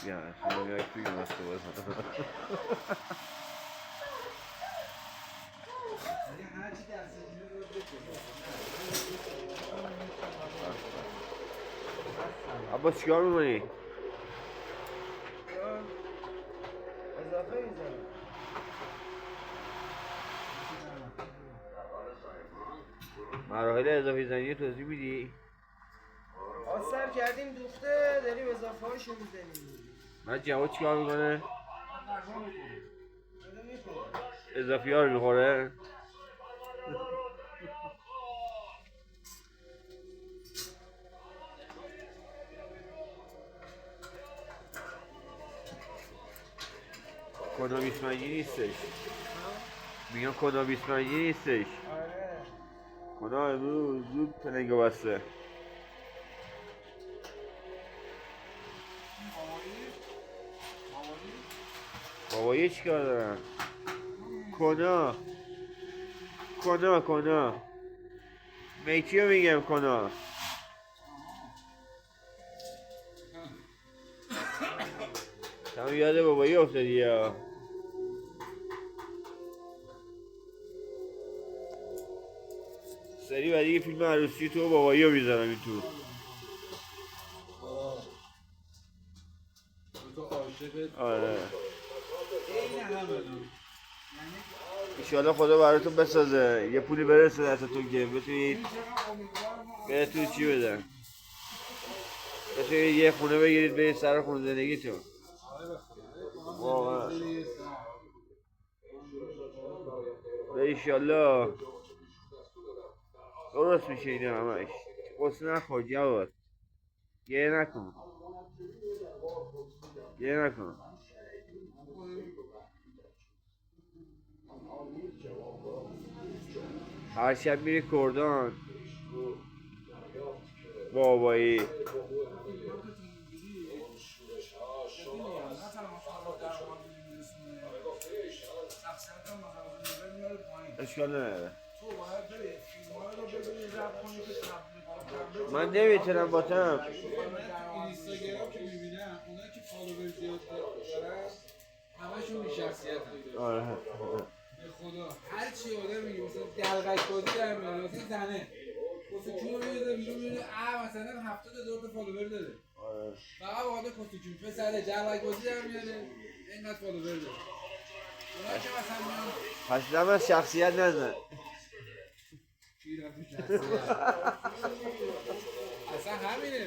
Ja, şimdi bir gün nasıl olsa. عباس چیکار می‌کنی؟ اضافه میزنم. مراحل اضافی زنی توضیح میدی؟ آسر کردیم دوخته داریم اضافه هاشو میزنیم. بعد جواد چیکار میکنه؟ اضافی ها رو میخوره؟ کدا 25 نیستش. میگم کدا 25 نیستش. آره. کدا امروز زود پلنگو بسته. بابایی چیکار دارن؟ کنا میکی رو میگم کنا. تمام یاد بابایی افتادی یا سری بعدی یه فیلم عروسی تو بابایی رو میذارم این تو. آره ایشالا خدا براتون بسازه یه پولی برسه دستتون که بتونید بهتون چی بدن، بتونید یه خونه بگیرید برید سر خونه زندگیتون. واقعا و ایشالا درست میشه اینه همش. قصه نخور جواد، گریه نکن، گریه نکن. هر شب میری کردان بابایی. اشکال نداره. من نمیتونم باتم. اینستاگرام که میبینم اونایی که فالوور زیاد دارن همشون بی‌شخصیتن. آره به خدا هر چی آدم میگه مثلا دلغک بازی در میاره مثلا زنه واسه کیو میاد بیرون میره مثلا 70,000 تا فالوور داره. آره فقط واقعا کستوکیم پسره دلغک بازی در میاره اینقدر فالوور داره. اونایی که مثلا میان پس نم از شخصیت نزن. کی رفت شخصیت اصلا همینه.